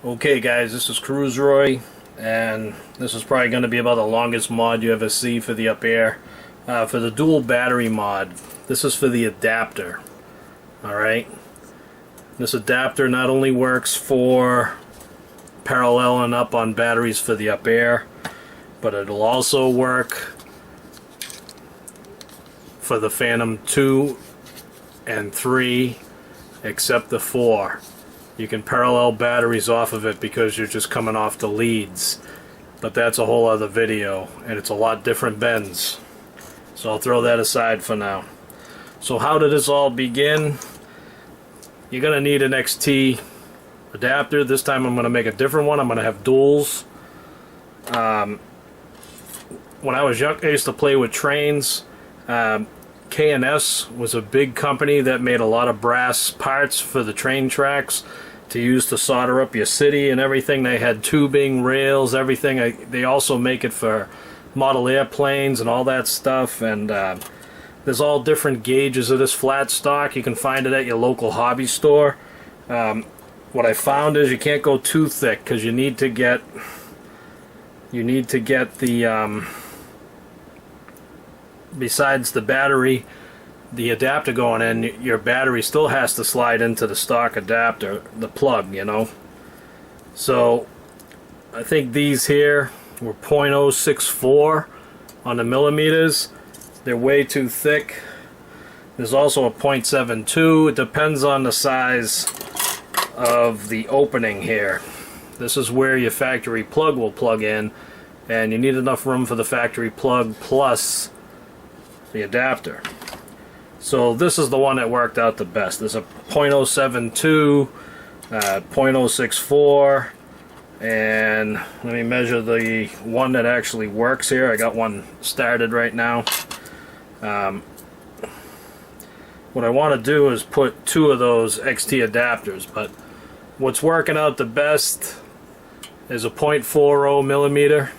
Okay guys, this is Cruiseroy, and this is probably going to be about the longest mod you ever see for the UpAir. For the dual battery mod, this is for the adapter. Alright, this adapter not only works for paralleling up on batteries for the UpAir, but it'll also work for the Phantom 2 and 3, except the 4. You can parallel batteries off of it because you're just coming off the leads, but that's a whole other video, and it's a lot different bends, so I'll throw that aside for now. So how did this all begin? You're gonna need an XT adapter. This time I'm gonna make a different one. I'm gonna have duals. When I was young, I used to play with trains. K&S was a big company that made a lot of brass parts for the train tracks to use to solder up your city and everything. They had tubing, rails, everything. They also make it for model airplanes and all that stuff. And there's all different gauges of this flat stock. You can find it at your local hobby store. What I found is you can't go too thick because you need to get the besides the battery, the adapter going in, your battery still has to slide into the stock adapter, the plug, you know. So I think these here were 0.064 on the millimeters. They're way too thick. There's also a 0.72. It depends on the size of the opening here. This is where your factory plug will plug in, and you need enough room for the factory plug plus the adapter. So this is the one that worked out the best. There's a 0.072, 0.064, and let me measure the one that actually works here. I got one started right now. What I want to do is put 2 of those XT adapters, but what's working out the best is a 0.40 millimeter.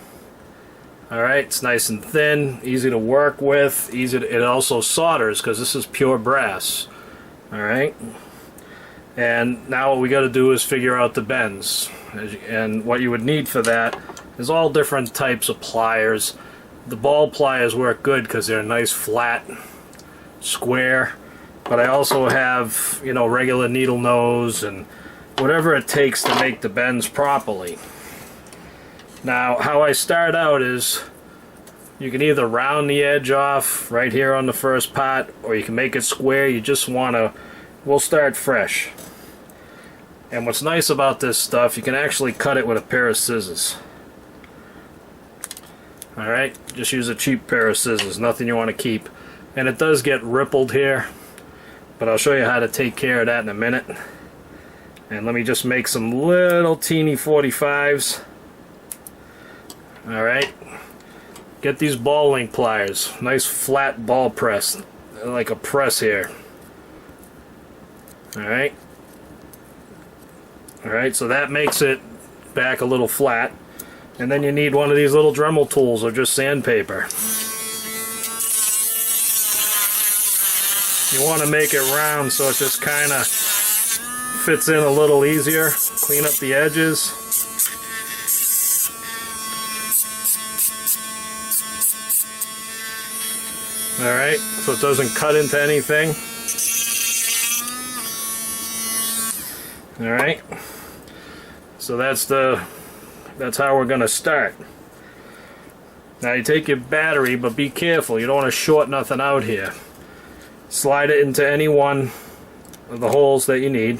Alright, it's nice and thin, easy to work with, it also solders because this is pure brass. Alright, and now what we got to do is figure out the bends, and what you would need for that is all different types of pliers. The ball pliers work good because they're nice, flat, square, but I also have, you know, regular needle nose and whatever it takes to make the bends properly. Now, how I start out is you can either round the edge off right here on the first part, or you can make it square. You just want to, we'll start fresh. And what's nice about this stuff, you can actually cut it with a pair of scissors. Alright, just use a cheap pair of scissors, nothing you want to keep. And it does get rippled here, but I'll show you how to take care of that in a minute. And let me just make some little teeny 45s. Alright, get these ball link pliers, nice flat ball press, like a press here. Alright, so that makes it back a little flat, and then you need one of these little Dremel tools or just sandpaper. You want to make it round so it just kind of fits in a little easier. Clean up the edges. Alright, so it doesn't cut into anything. Alright, so that's how we're gonna start. Now you take your battery, but be careful, you don't want to short nothing out here. Slide it into any one of the holes that you need.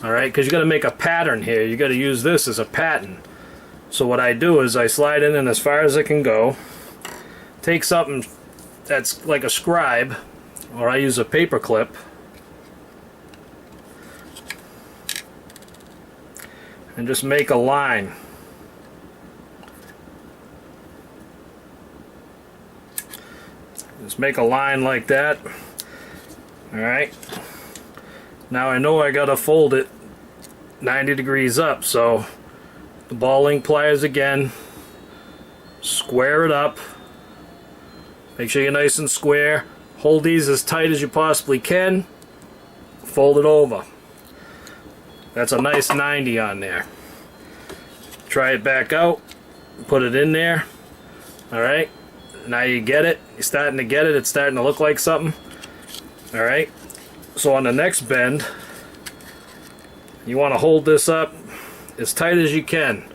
Alright, because you're going to make a pattern here, you got to use this as a pattern. So what I do is I slide it in as far as it can go. Take something that's like a scribe, or I use a paper clip, and just make a line. Just make a line like that. Alright, now I know I gotta fold it 90 degrees up, so the ball link pliers again, square it up. Make sure you're nice and square. Hold these as tight as you possibly can. Fold it over. That's a nice 90 on there. Try it back out, put it in there. Alright, now you get it. You're starting to get it. It's starting to look like something. Alright, so on the next bend, you want to hold this up as tight as you can.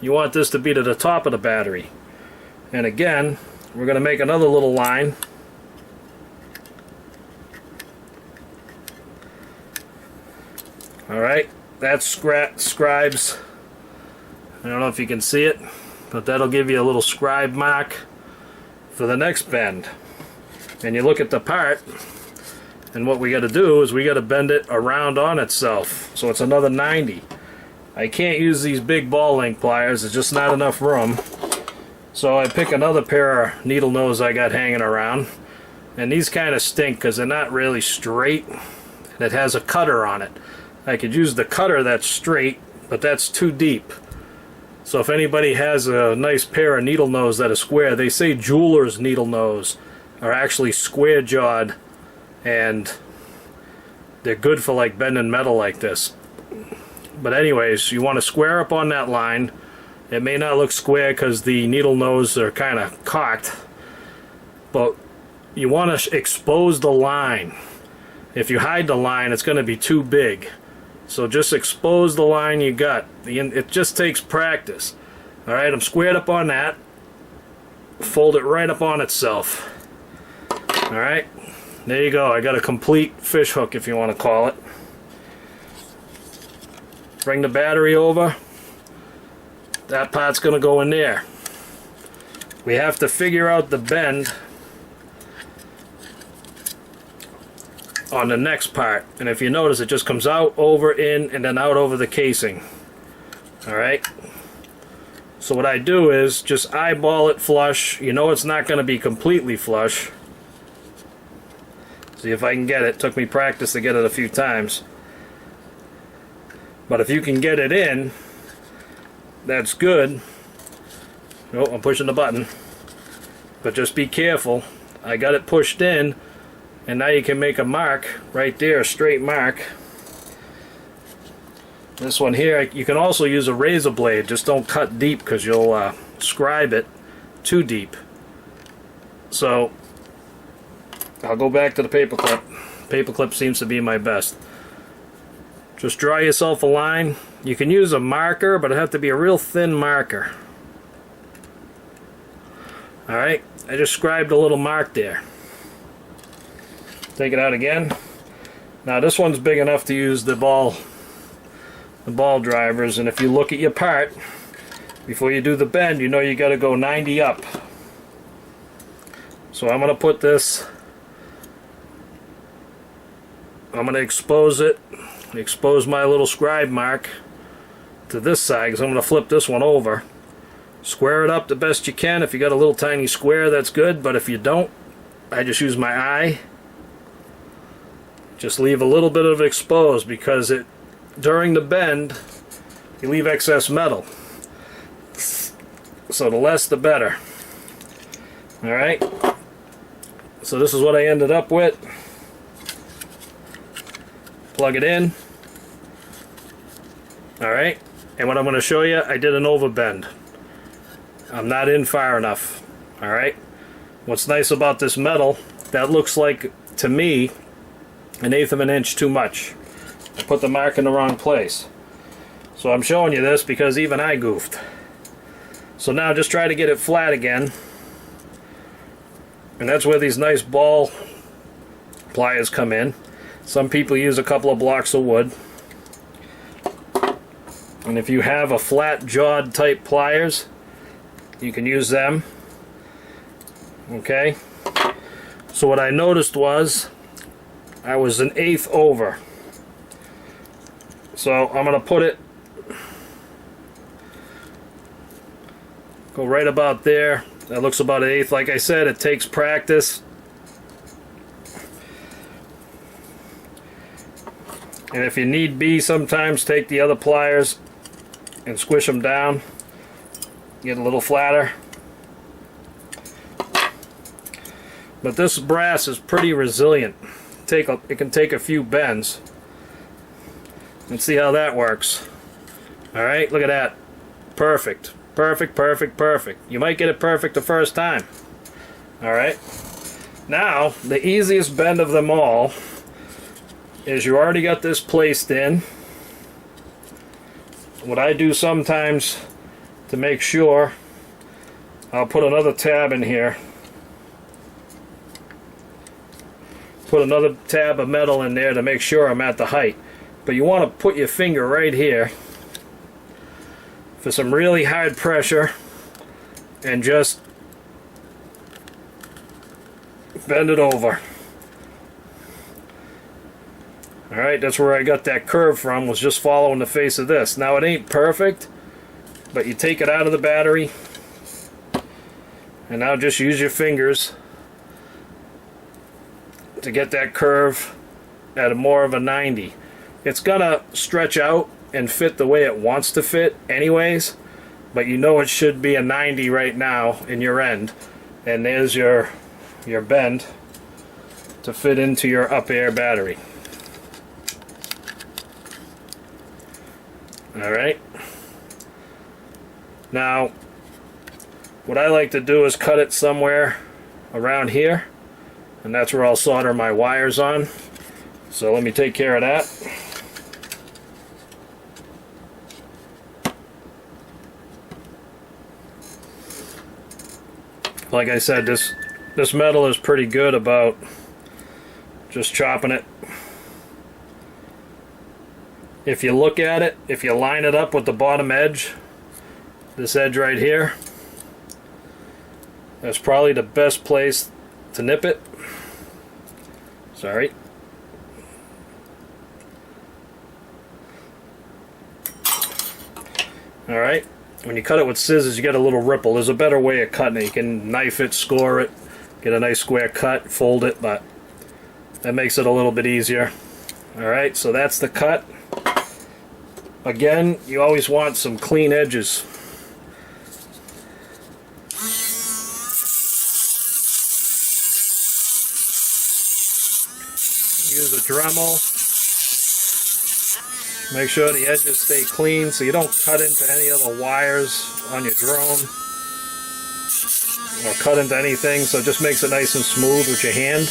You want this to be to the top of the battery. And again, we're going to make another little line. Alright, that scribes. I don't know if you can see it, but that'll give you a little scribe mark for the next bend. And you look at the part, and what we got to do is we got to bend it around on itself. So it's another 90. I can't use these big ball link pliers, there's just not enough room. So I pick another pair of needle nose I got hanging around. And these kind of stink because they're not really straight. And it has a cutter on it. I could use the cutter that's straight, but that's too deep. So if anybody has a nice pair of needle nose that are square, they say jeweler's needle nose are actually square jawed, and they're good for like bending metal like this. But anyways, you want to square up on that line. It may not look square because the needle nose are kind of cocked, but you want to expose the line. If you hide the line, it's going to be too big. So just expose the line you got. It just takes practice. Alright, I'm squared up on that. Fold it right up on itself. Alright, there you go. I got a complete fish hook, if you want to call it. Bring the battery over. That part's going to go in there. We have to figure out the bend on the next part, and if you notice, it just comes out, over, in, and then out over the casing. Alright, so what I do is just eyeball it flush. You know it's not going to be completely flush. See if I can get it. Took me practice to get it a few times, but if you can get it in, that's good. Oh, I'm pushing the button, but just be careful. I got it pushed in. And now you can make a mark right there, a straight mark. This one here, you can also use a razor blade. Just don't cut deep because you'll scribe it too deep. So I'll go back to the paper clip. Paper clip seems to be my best. Just draw yourself a line. You can use a marker, but it has to be a real thin marker. Alright, I just scribed a little mark there. Take it out again. Now this one's big enough to use the ball drivers, and if you look at your part before you do the bend, you know you got to go 90 up. So I'm going to put this, I'm going to expose it, expose my little scribe mark to this side, because I'm going to flip this one over. Square it up the best you can. If you got a little tiny square, that's good, but if you don't, I just use my eye. Just leave a little bit of it exposed, because during the bend you leave excess metal. So the less the better. Alright. So this is what I ended up with. Plug it in. Alright. And what I'm going to show you, I did an overbend. I'm not in far enough. Alright. What's nice about this metal, that looks like, to me, 1/8 of an inch too much. I put the mark in the wrong place. So I'm showing you this because even I goofed. So now just try to get it flat again. And that's where these nice ball pliers come in. Some people use a couple of blocks of wood. And if you have a flat jawed type pliers, you can use them. Okay? So what I noticed was I was 1/8 over. So I'm going to put it, go right about there. That looks about 1/8. Like I said, it takes practice. And if you need be, sometimes take the other pliers and squish them down. Get a little flatter. But this brass is pretty resilient. It can take a few bends. Let's see how that works. Alright, look at that. Perfect. Perfect, perfect, perfect. You might get it perfect the first time. Alright. Now, the easiest bend of them all is you already got this placed in. What I do sometimes to make sure, I'll put another tab in here. Put another tab of metal in there to make sure I'm at the height. But you want to put your finger right here for some really hard pressure and just bend it over. Alright, that's where I got that curve from, was just following the face of this. Now it ain't perfect, but you take it out of the battery and now just use your fingers to get that curve at more of a 90. It's gonna stretch out and fit the way it wants to fit anyways, but you know it should be a 90 right now in your end, and there's your bend to fit into your UpAir battery. Alright, now what I like to do is cut it somewhere around here, and that's where I'll solder my wires on. So let me take care of that. Like I said, this metal is pretty good about just chopping it. If you look at it, if you line it up with the bottom edge, this edge right here, that's probably the best place to nip it. Sorry. Alright, when you cut it with scissors, you get a little ripple. There's a better way of cutting it. You can knife it, score it, get a nice square cut, fold it, but that makes it a little bit easier. Alright, so that's the cut. Again, you always want some clean edges. Use a Dremel. Make sure the edges stay clean so you don't cut into any of the wires on your drone or cut into anything, so it just makes it nice and smooth with your hand.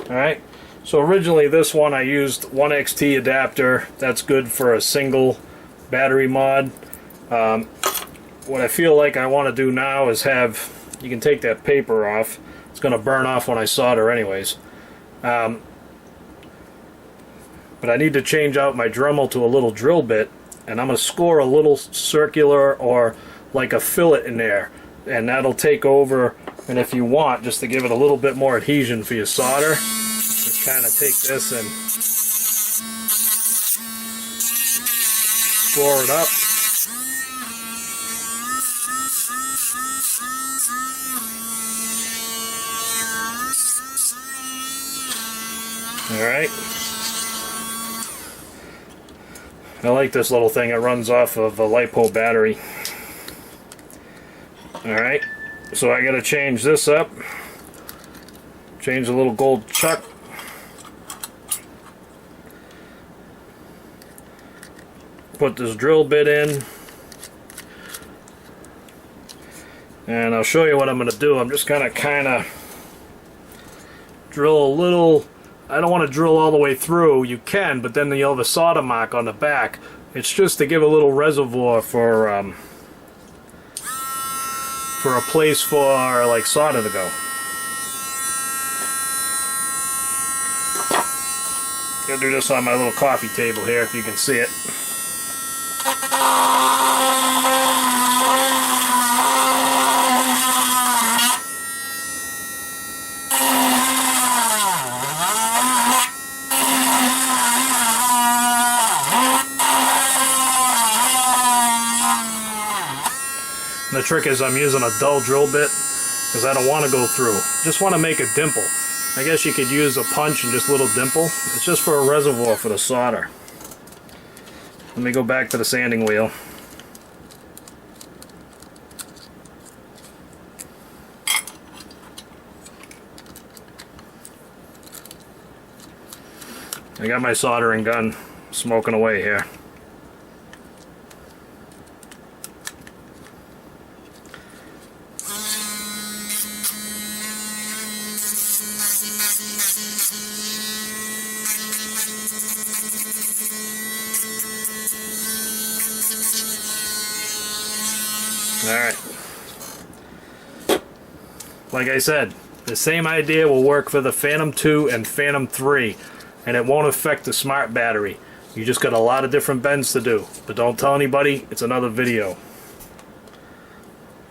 Alright, so originally this one I used 1XT adapter. That's good for a single battery mod. What I feel like I want to do now is have, you can take that paper off. It's going to burn off when I solder anyways. But I need to change out my Dremel to a little drill bit, and I'm going to score a little circular or like a fillet in there, and that'll take over. And if you want, just to give it a little bit more adhesion for your solder, just kind of take this and score it up. Alright. I like this little thing. It runs off of a Lipo battery. Alright, so I gotta change this up. Change the little gold chuck. Put this drill bit in. And I'll show you what I'm gonna do. I'm just gonna kinda drill a little. I don't want to drill all the way through. You can, but then you'll have a solder mark on the back. It's just to give a little reservoir for a place for like solder to go. I'll do this on my little coffee table here if you can see it. The trick is I'm using a dull drill bit because I don't want to go through. Just want to make a dimple. I guess you could use a punch and just a little dimple. It's just for a reservoir for the solder. Let me go back to the sanding wheel. I got my soldering gun smoking away here. Alright. Like I said, the same idea will work for the Phantom 2 and Phantom 3, and it won't affect the smart battery. You just got a lot of different bends to do, but don't tell anybody, it's another video.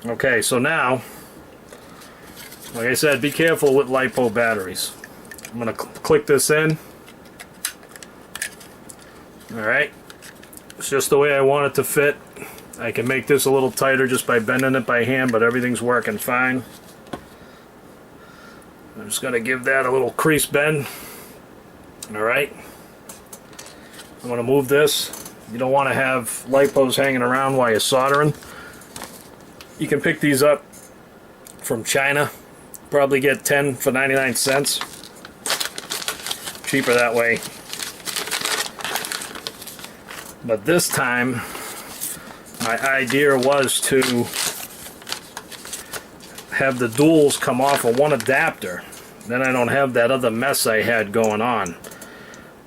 Okay, so now, like I said, be careful with Lipo batteries. I'm going to click this in. Alright, it's just the way I want it to fit. I can make this a little tighter just by bending it by hand, but everything's working fine. I'm just going to give that a little crease bend. Alright. I'm going to move this. You don't want to have Lipos hanging around while you're soldering. You can pick these up from China. Probably get 10 for 99 cents. Cheaper that way. But this time, my idea was to have the duals come off of one adapter. Then I don't have that other mess I had going on.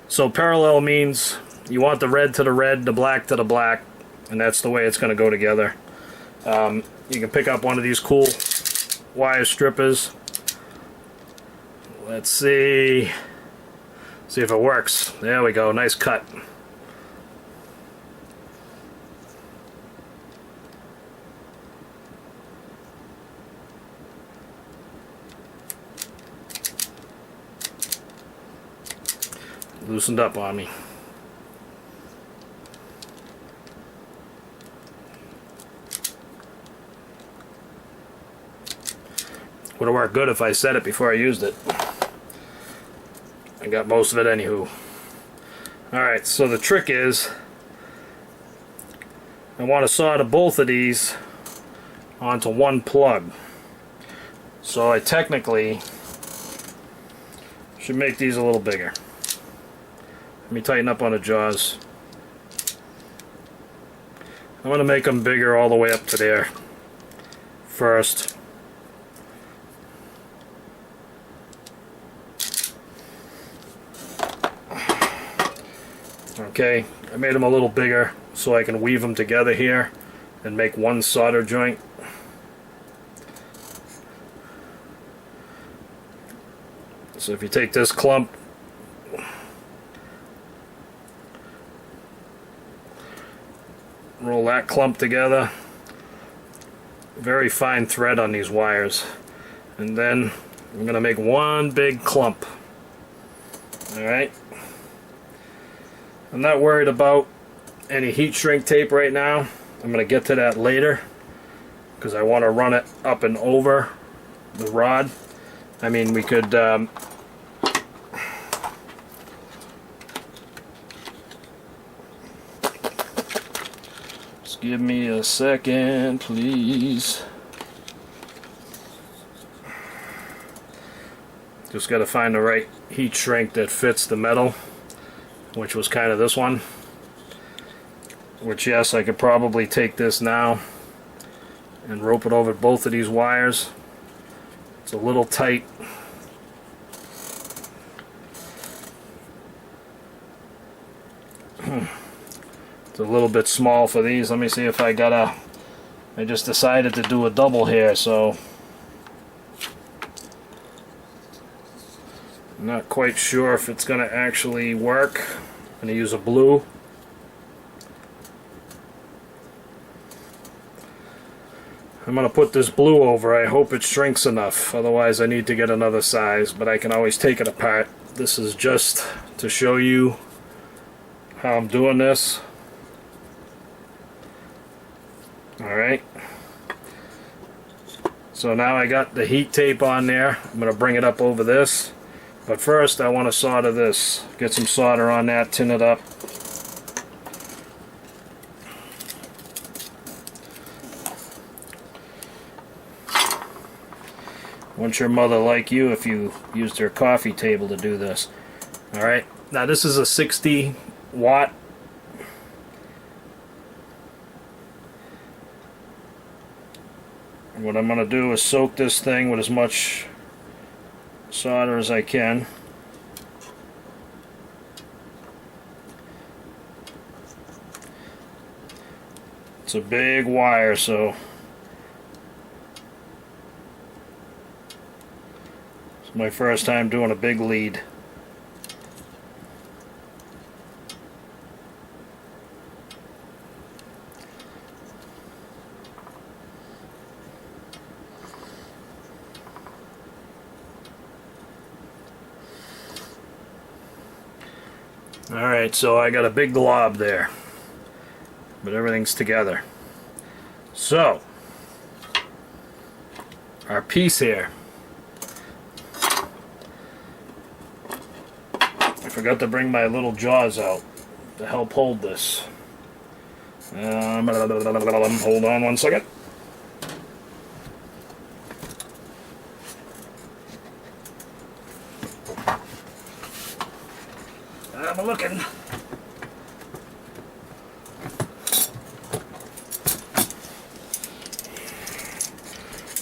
So parallel means you want the red to the red, the black to the black, and that's the way it's going to go together. You can pick up one of these cool wire strippers. Let's see if it works. There we go, nice cut. Loosened up on me. Would have worked good if I said it before I used it. I got most of it anywho. Alright, so the trick is I want to solder both of these onto one plug. So I technically should make these a little bigger. Let me tighten up on the jaws. I'm going to make them bigger all the way up to there first. Okay, I made them a little bigger so I can weave them together here and make one solder joint. So if you take this clump, roll that clump together, very fine thread on these wires, and then I'm going to make one big clump. Alright, I'm not worried about any heat shrink tape right now. I'm going to get to that later because I want to run it up and over the rod. I mean, we could just give me a second, please. Just got to find the right heat shrink that fits the metal, which was kind of this one. Which, yes, I could probably take this now and rope it over both of these wires. It's a little tight. It's a little bit small for these. Let me see if I just decided to do a double here, so I'm not quite sure if it's going to actually work. I'm going to use a blue. I'm going to put this blue over. I hope it shrinks enough. Otherwise I need to get another size, but I can always take it apart. This is just to show you how I'm doing this. Alright. So now I got the heat tape on there. I'm going to bring it up over this. But first I want to solder this. Get some solder on that, tin it up. Wouldn't your mother like you if you used her coffee table to do this? Alright, Now this is a 60 watt. What I'm going to do is soak this thing with as much solder as I can. It's a big wire, so it's my first time doing a big lead. Alright, so I got a big glob there, but everything's together. So, our piece here. I forgot to bring my little jaws out to help hold this. Hold on one second. I'm looking.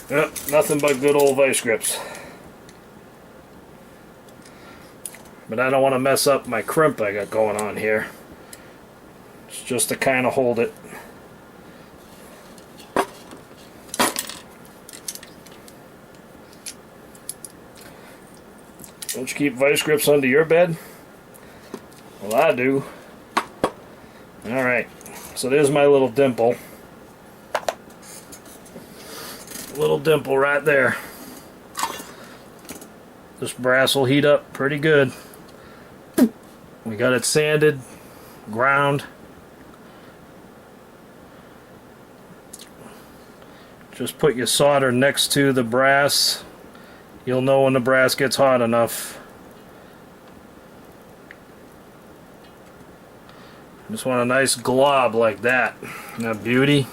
Yep, nothing but good old vice grips. But I don't want to mess up my crimp I got going on here. It's just to kind of hold it. Don't you keep vice grips under your bed? Well, I do. Alright, so there's my little dimple. Little dimple right there. This brass will heat up pretty good. We got it sanded, ground. Just put your solder next to the brass. You'll know when the brass gets hot enough. Just want a nice glob like that. Isn't that beauty?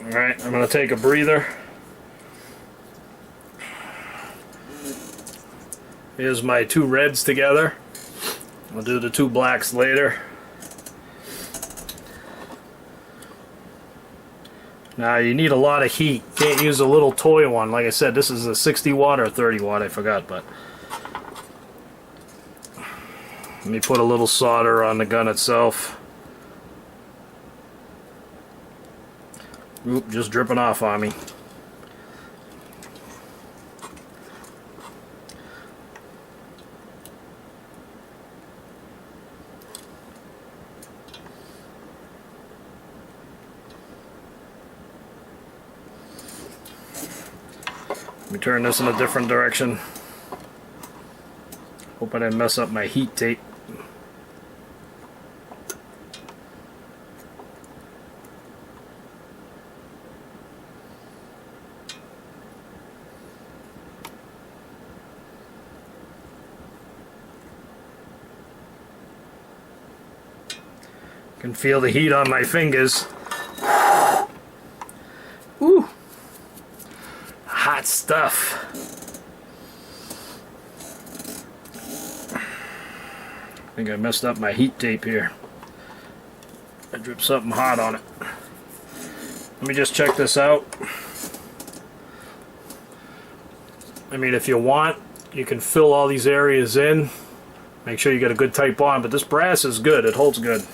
Alright, I'm going to take a breather. Here's my two reds together. I'll do the two blacks later. Now you need a lot of heat. Can't use a little toy one. Like I said, this is a 60 watt or 30 watt, I forgot, but let me put a little solder on the gun itself. Oop, just dripping off on me. Let me turn this in a different direction. Hope I didn't mess up my heat tape. Can feel the heat on my fingers. Ooh, hot stuff. I think I messed up my heat tape here. I dripped something hot on it. Let me just check this out. I mean, if you want, you can fill all these areas in. Make sure you get a good tight bond, but this brass is good. It holds good.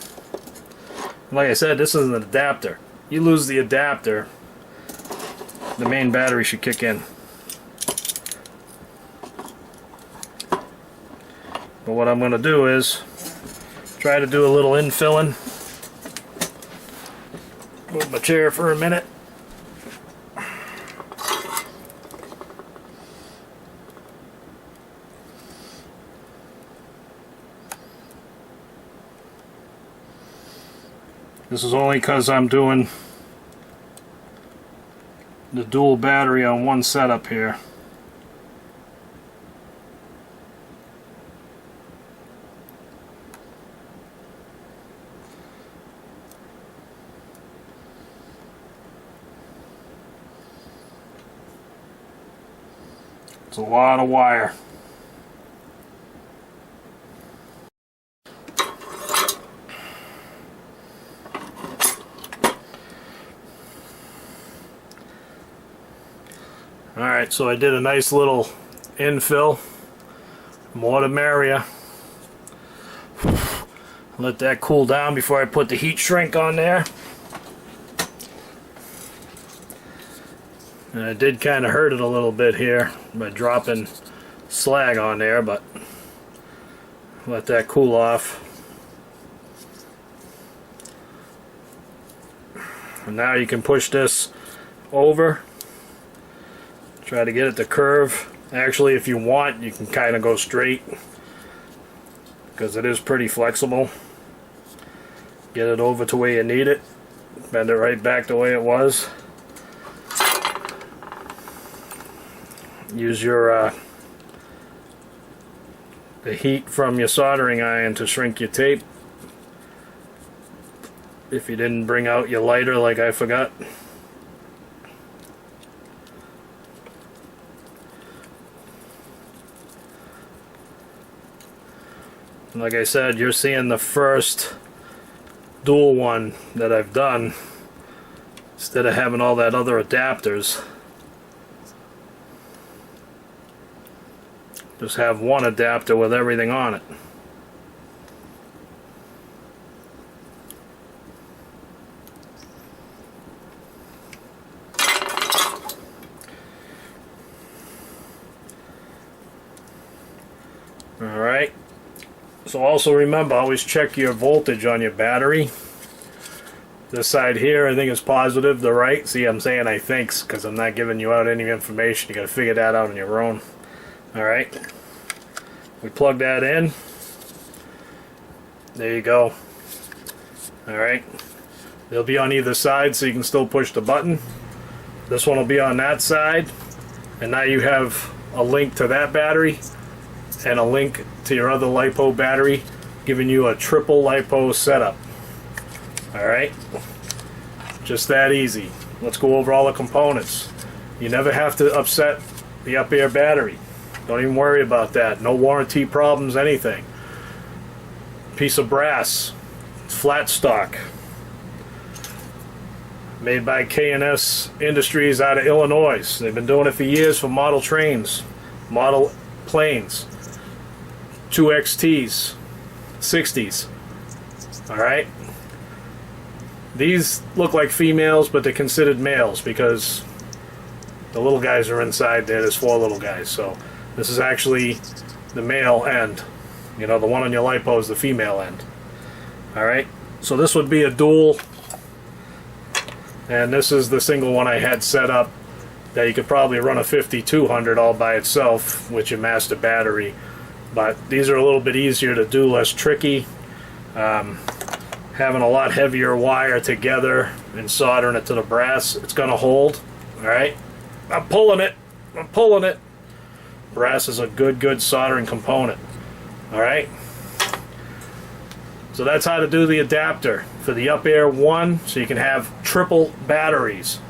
Like I said, this is an adapter. You lose the adapter, the main battery should kick in. But what I'm going to do is try to do a little infilling. Move my chair for a minute. This is only because I'm doing the dual battery on one setup here. It's a lot of wire. Alright, so I did a nice little infill. More the merrier. Let that cool down before I put the heat shrink on there. And I did kind of hurt it a little bit here by dropping slag on there, but let that cool off. And now you can push this over. Try to get it to curve. Actually, if you want, you can kind of go straight because it is pretty flexible. Get it over to where you need it. Bend it right back the way it was. Use your the heat from your soldering iron to shrink your tape. If you didn't bring out your lighter like I forgot. Like I said, you're seeing the first dual one that I've done instead of having all that other adapters. Just have one adapter with everything on it. Alright, so also remember, always check your voltage on your battery. This side here I think is positive, the right, see I'm saying I think because I'm not giving you out any information, you got to figure that out on your own. Alright, we plug that in, there you go. Alright, they'll be on either side so you can still push the button. This one will be on that side, and now you have a link to that battery and a link to your other Lipo battery, giving you a triple Lipo setup. Alright, just that easy. Let's go over all the components. You never have to upset the UpAir battery. Don't even worry about that. No warranty problems, anything. Piece of brass, flat stock, made by K&S Industries out of Illinois. They've been doing it for years for model trains, model planes. 2XTs, 60s. Alright? These look like females, but they're considered males because the little guys are inside there. There's 4 little guys. So this is actually the male end. You know, the one on your Lipo is the female end. Alright? So this would be a dual. And this is the single one I had set up that you could probably run a 5200 all by itself with your master battery. But these are a little bit easier to do, less tricky. Having a lot heavier wire together and soldering it to the brass, it's going to hold. Alright? I'm pulling it. I'm pulling it. Brass is a good soldering component. Alright? So that's how to do the adapter for the UpAir 1, so you can have triple batteries.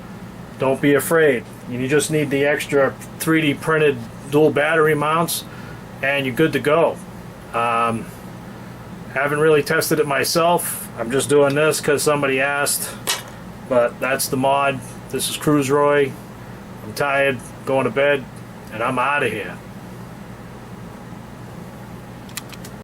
Don't be afraid. You just need the extra 3D printed dual battery mounts, and you're good to go. Haven't really tested it myself. I'm just doing this because somebody asked, but that's the mod. This is Cruise Roy. I'm tired, going to bed, and I'm out of here.